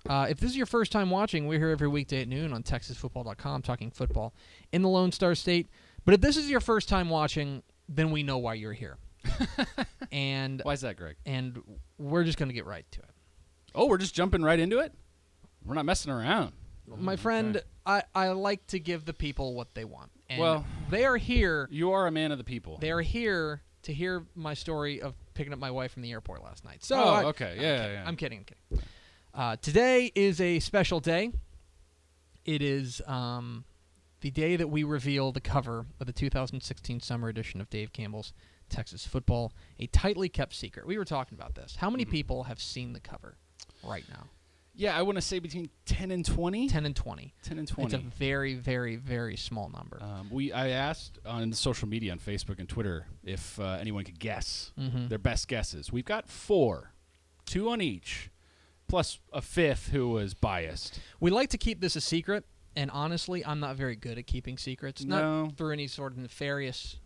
If this is your first time watching, we're here every weekday at noon on TexasFootball.com talking football in the Lone Star State. But if this is your first time watching, then we know why you're here. And why is that, Greg? And we're just going to get right to it. Oh, we're just jumping right into it? We're not messing around. My friend, okay. I like to give the people what they want. And well, they are here. You are a man of the people. They are here to hear my story of picking up my wife from the airport last night. So okay. Yeah. I'm kidding. Today is a special day. It is the day that we reveal the cover of the 2016 summer edition of Dave Campbell's Texas Football, a tightly kept secret. We were talking about this. How many people have seen the cover right now? Yeah, I want to say between 10 and 20. 10 and 20. 10 and 20. It's a very, very, very small number. I asked on social media, on Facebook and Twitter, if anyone could guess their best guesses. We've got 4, 2 on each, plus a 5th who was biased. We like to keep this a secret, and honestly, I'm not very good at keeping secrets. No. Not through any sort of nefarious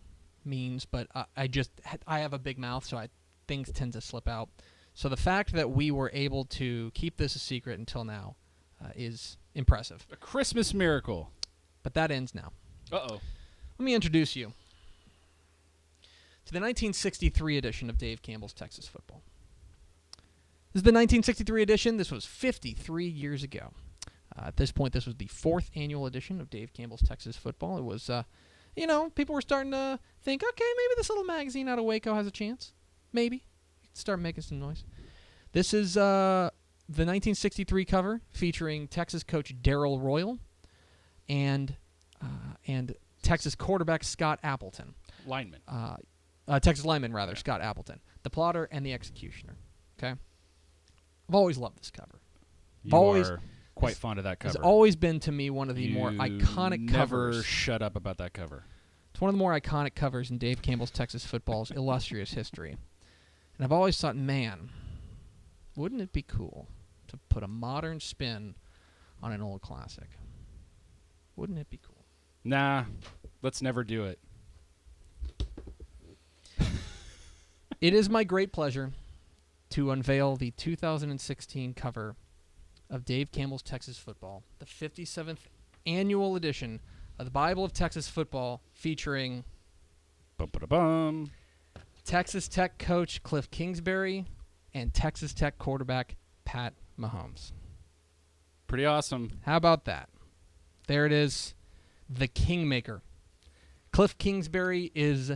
means, but I have a big mouth, so things tend to slip out. So the fact that we were able to keep this a secret until now is impressive. A Christmas miracle. But that ends now. Uh-oh. Let me introduce you to the 1963 edition of Dave Campbell's Texas Football. This is the 1963 edition. This was 53 years ago. At this point, this was the 4th annual edition of Dave Campbell's Texas Football. It was, people were starting to think, okay, maybe this little magazine out of Waco has a chance. Maybe. Start making some noise. This is the 1963 cover featuring Texas coach Darrell Royal and Texas quarterback Scott Appleton. Lineman. Texas lineman, rather, Scott Appleton. The plotter and the executioner. Okay? I've always loved this cover. You are quite fond of that cover. It's always been, to me, one of the more iconic covers. Never shut up about that cover. It's one of the more iconic covers in Dave Campbell's Texas Football's illustrious history. And I've always thought, man, wouldn't it be cool to put a modern spin on an old classic? Wouldn't it be cool? Nah, let's never do it. It is my great pleasure to unveil the 2016 cover of Dave Campbell's Texas Football, the 57th annual edition of the Bible of Texas Football, featuring Texas Tech coach Cliff Kingsbury and Texas Tech quarterback Pat Mahomes. Pretty awesome. How about that? There it is, the Kingmaker. Cliff Kingsbury is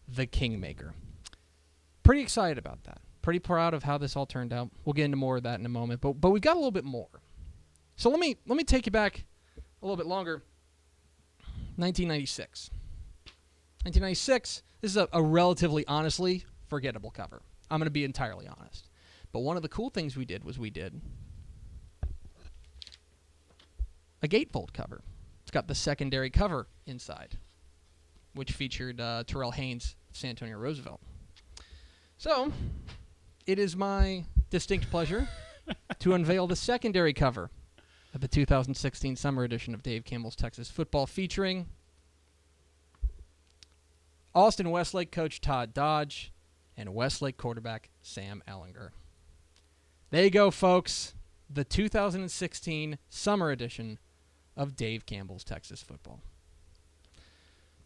the Kingmaker. Pretty excited about that. Pretty proud of how this all turned out. We'll get into more of that in a moment, but we got a little bit more. So let me take you back a little bit longer. 1996. 1996, this is a relatively, honestly, forgettable cover. I'm going to be entirely honest. But one of the cool things we did was we did a gatefold cover. It's got the secondary cover inside, which featured Terrell Haynes of San Antonio Roosevelt. So, it is my distinct pleasure to unveil the secondary cover of the 2016 summer edition of Dave Campbell's Texas Football, featuring Austin Westlake coach Todd Dodge and Westlake quarterback Sam Ellinger. There you go, folks. The 2016 summer edition of Dave Campbell's Texas Football.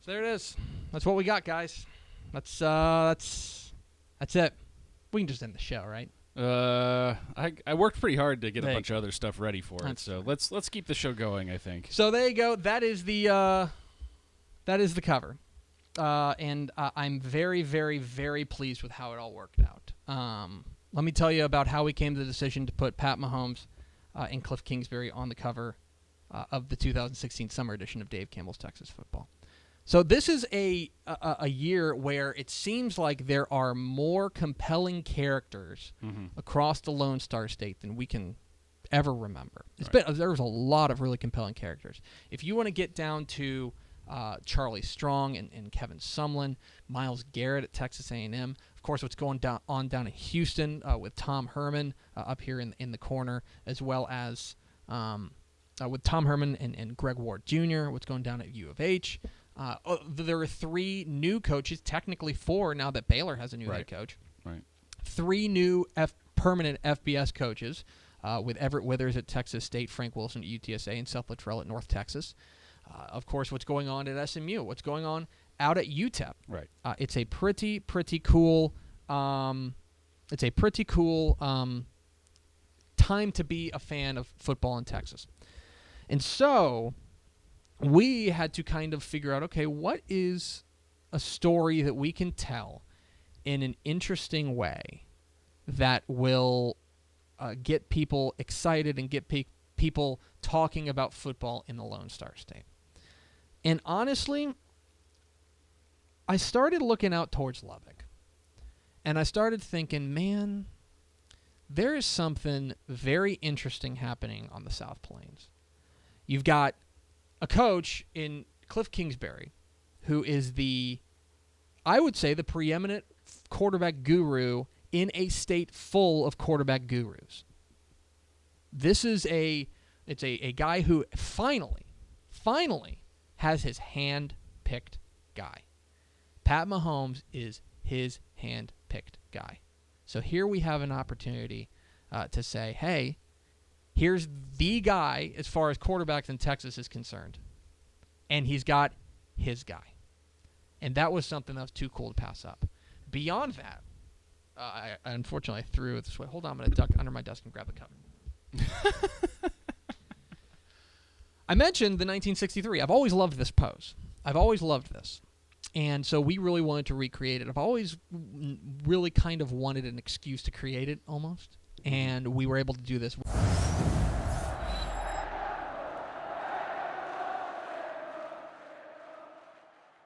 So there it is. That's what we got, guys. That's it. We can just end the show, right? I worked pretty hard to get a bunch of other stuff ready for it, so let's keep the show going, I think. So there you go. That is the cover. And I'm very, very, very pleased with how it all worked out. Let me tell you about how we came to the decision to put Pat Mahomes and Cliff Kingsbury on the cover of the 2016 summer edition of Dave Campbell's Texas Football. So this is a year where it seems like there are more compelling characters across the Lone Star State than we can ever remember. There was a lot of really compelling characters. If you want to get down to Charlie Strong and Kevin Sumlin, Myles Garrett at Texas A&M, of course what's going down in Houston with Tom Herman up here in the corner, as well as with Tom Herman and Greg Ward Jr., what's going down at U of H. There are 3 new coaches, technically 4 now that Baylor has a new head coach. Right. 3 new permanent FBS coaches with Everett Withers at Texas State, Frank Wilson at UTSA, and Seth Luttrell at North Texas. Of course, what's going on at SMU? What's going on out at UTEP? Right. It's a pretty cool. It's a pretty cool time to be a fan of football in Texas. And so we had to kind of figure out, okay, what is a story that we can tell in an interesting way that will get people excited and get people talking about football in the Lone Star State. And honestly, I started looking out towards Lubbock. And I started thinking, man, there is something very interesting happening on the South Plains. You've got a coach in Cliff Kingsbury who is I would say, the preeminent quarterback guru in a state full of quarterback gurus. This is a guy who finally has his hand-picked guy. Pat Mahomes is his hand-picked guy. So here we have an opportunity to say, hey, here's the guy as far as quarterbacks in Texas is concerned. And he's got his guy. And that was something that was too cool to pass up. Beyond that, I unfortunately threw it this way. Hold on, I'm going to duck under my desk and grab the cover. I mentioned the 1963. I've always loved this pose. I've always loved this. And so we really wanted to recreate it. I've always really kind of wanted an excuse to create it almost. And we were able to do this.